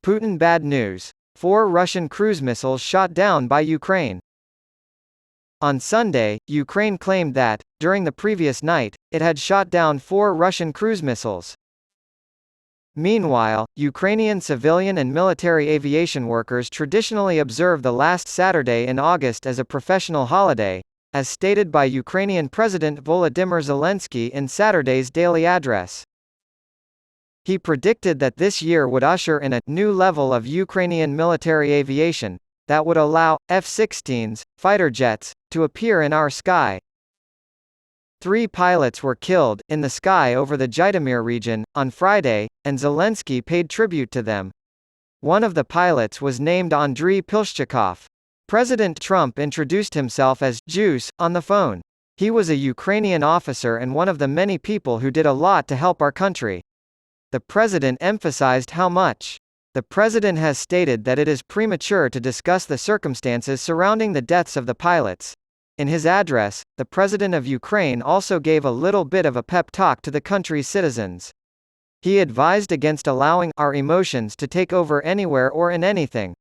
Putin bad news. 4 Russian cruise missiles shot down by Ukraine. On Sunday, Ukraine claimed that, during the previous night, it had shot down 4 Russian cruise missiles. Meanwhile, Ukrainian civilian and military aviation workers traditionally observe the last Saturday in August as a professional holiday, as stated by Ukrainian President Volodymyr Zelensky in Saturday's daily address. He predicted that this year would usher in a new level of Ukrainian military aviation that would allow F-16s, fighter jets, to appear in our sky. 3 pilots were killed in the sky over the Zhytomyr region on Friday, and Zelensky paid tribute to them. One of the pilots was named Andriy Pilshchikov. President Trump introduced himself as Juice on the phone. He was a Ukrainian officer and one of the many people who did a lot to help our country. The president emphasized how much. The president has stated that it is premature to discuss the circumstances surrounding the deaths of the pilots. In his address, the president of Ukraine also gave a little bit of a pep talk to the country's citizens. He advised against allowing our emotions to take over anywhere or in anything.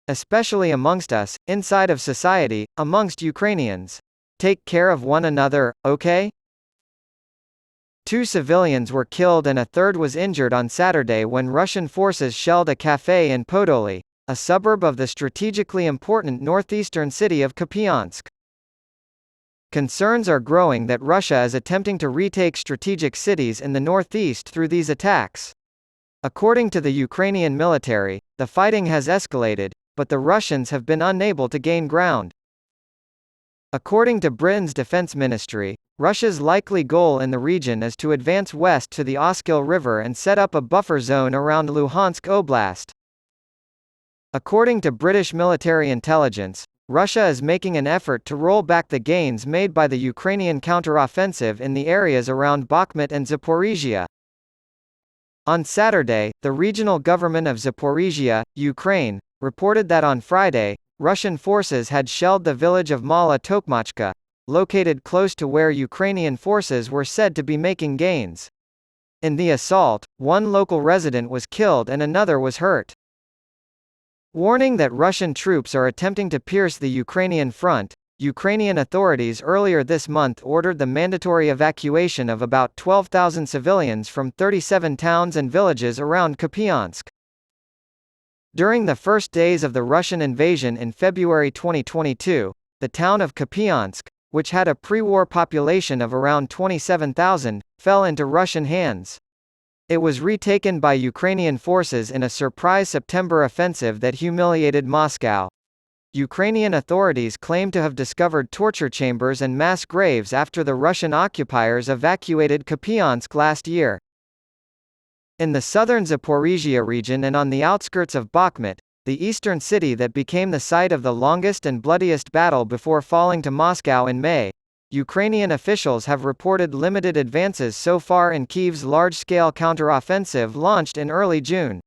Especially amongst us, inside of society, amongst Ukrainians. Take care of one another, okay? 2 civilians were killed and a third was injured on Saturday when Russian forces shelled a café in Podoli, a suburb of the strategically important northeastern city of Kupiansk. Concerns are growing that Russia is attempting to retake strategic cities in the northeast through these attacks. According to the Ukrainian military, the fighting has escalated, but the Russians have been unable to gain ground. According to Britain's defense ministry, Russia's likely goal in the region is to advance west to the Oskil River and set up a buffer zone around Luhansk Oblast. According to British military intelligence, Russia is making an effort to roll back the gains made by the Ukrainian counteroffensive in the areas around Bakhmut and Zaporizhia. On Saturday, the regional government of Zaporizhia, Ukraine, reported that on Friday, Russian forces had shelled the village of Mala Tokmachka, located close to where Ukrainian forces were said to be making gains. In the assault, 1 local resident was killed and another was hurt. Warning that Russian troops are attempting to pierce the Ukrainian front, Ukrainian authorities earlier this month ordered the mandatory evacuation of about 12,000 civilians from 37 towns and villages around Kupiansk. During the first days of the Russian invasion in February 2022, the town of Kupiansk, which had a pre-war population of around 27,000, fell into Russian hands. It was retaken by Ukrainian forces in a surprise September offensive that humiliated Moscow. Ukrainian authorities claim to have discovered torture chambers and mass graves after the Russian occupiers evacuated Kupiansk last year. In the southern Zaporizhia region and on the outskirts of Bakhmut, the eastern city that became the site of the longest and bloodiest battle before falling to Moscow in May, Ukrainian officials have reported limited advances so far in Kyiv's large-scale counteroffensive launched in early June.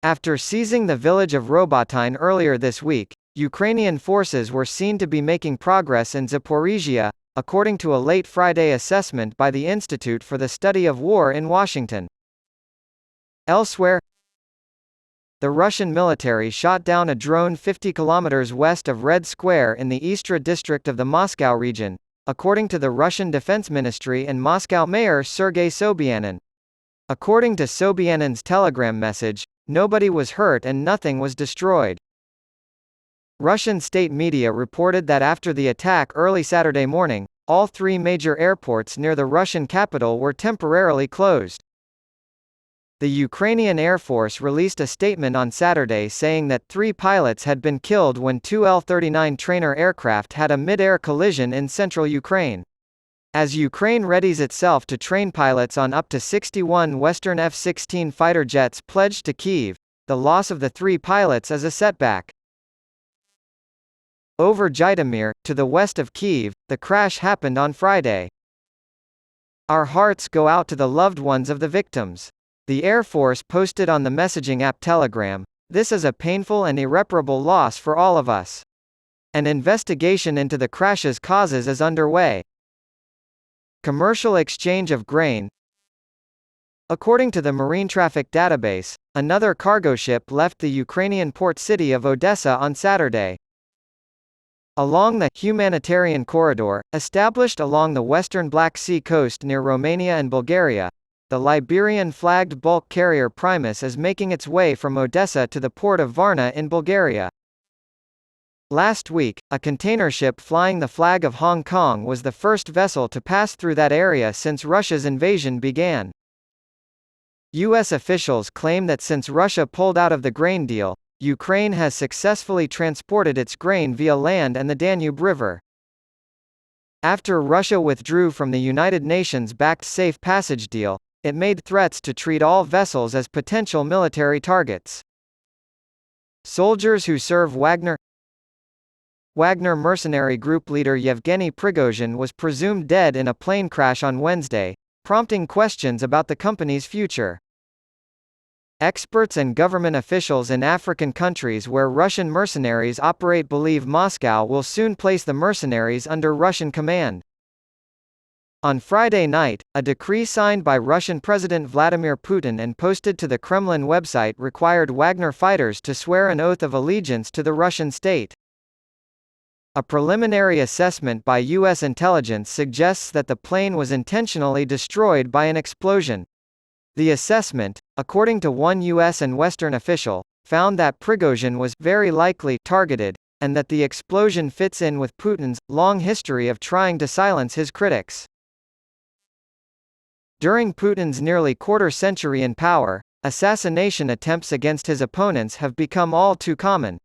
After seizing the village of Robotyne earlier this week, Ukrainian forces were seen to be making progress in Zaporizhia, according to a late Friday assessment by the Institute for the Study of War in Washington. Elsewhere, the Russian military shot down a drone 50 kilometers west of Red Square in the Istra district of the Moscow region, according to the Russian Defense Ministry and Moscow Mayor Sergei Sobyanin. According to Sobyanin's telegram message, nobody was hurt and nothing was destroyed. Russian state media reported that after the attack early Saturday morning, all 3 major airports near the Russian capital were temporarily closed. The Ukrainian Air Force released a statement on Saturday saying that 3 pilots had been killed when 2 Il-39 trainer aircraft had a mid-air collision in central Ukraine. As Ukraine readies itself to train pilots on up to 61 Western F-16 fighter jets pledged to Kyiv, the loss of the 3 pilots is a setback. Over Zhytomyr, to the west of Kyiv, the crash happened on Friday. Our hearts go out to the loved ones of the victims. The Air Force posted on the messaging app Telegram, "This is a painful and irreparable loss for all of us. An investigation into the crash's causes is underway." Commercial exchange of grain. According to the Marine Traffic Database, another cargo ship left the Ukrainian port city of Odessa on Saturday. Along the humanitarian corridor, established along the western Black Sea coast near Romania and Bulgaria, the Liberian-flagged bulk carrier Primus is making its way from Odessa to the port of Varna in Bulgaria. Last week, a container ship flying the flag of Hong Kong was the first vessel to pass through that area since Russia's invasion began. U.S. officials claim that since Russia pulled out of the grain deal, Ukraine has successfully transported its grain via land and the Danube River. After Russia withdrew from the United Nations-backed Safe Passage deal, it made threats to treat all vessels as potential military targets. Soldiers who serve Wagner mercenary group leader Yevgeny Prigozhin was presumed dead in a plane crash on Wednesday, prompting questions about the company's future. Experts and government officials in African countries where Russian mercenaries operate believe Moscow will soon place the mercenaries under Russian command. On Friday night, a decree signed by Russian President Vladimir Putin and posted to the Kremlin website required Wagner fighters to swear an oath of allegiance to the Russian state. A preliminary assessment by U.S. intelligence suggests that the plane was intentionally destroyed by an explosion. The assessment, according to one U.S. and Western official, found that Prigozhin was very likely targeted, and that the explosion fits in with Putin's long history of trying to silence his critics. During Putin's nearly quarter-century in power, assassination attempts against his opponents have become all too common.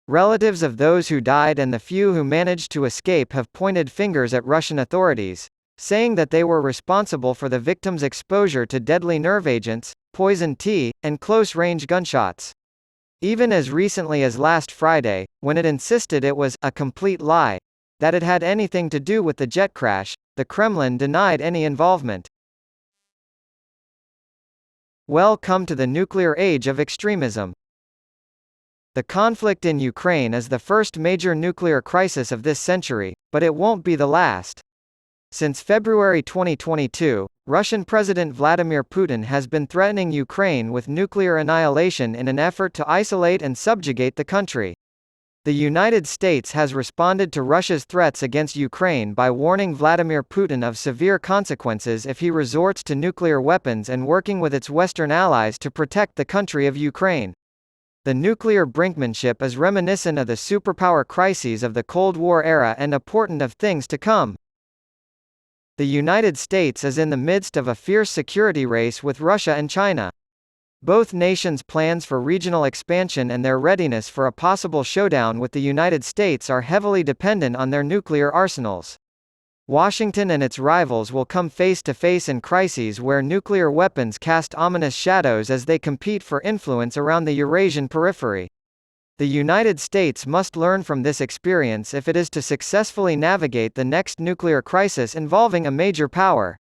Relatives of those who died and the few who managed to escape have pointed fingers at Russian authorities, saying that they were responsible for the victims' exposure to deadly nerve agents, poison tea, and close-range gunshots. Even as recently as last Friday, when it insisted it was a complete lie, that it had anything to do with the jet crash, the Kremlin denied any involvement. Welcome to the nuclear age of extremism. The conflict in Ukraine is the first major nuclear crisis of this century, but it won't be the last. Since February 2022, Russian President Vladimir Putin has been threatening Ukraine with nuclear annihilation in an effort to isolate and subjugate the country. The United States has responded to Russia's threats against Ukraine by warning Vladimir Putin of severe consequences if he resorts to nuclear weapons and working with its Western allies to protect the country of Ukraine. The nuclear brinkmanship is reminiscent of the superpower crises of the Cold War era and a portent of things to come. The United States is in the midst of a fierce security race with Russia and China. Both nations' plans for regional expansion and their readiness for a possible showdown with the United States are heavily dependent on their nuclear arsenals. Washington and its rivals will come face to face in crises where nuclear weapons cast ominous shadows as they compete for influence around the Eurasian periphery. The United States must learn from this experience if it is to successfully navigate the next nuclear crisis involving a major power.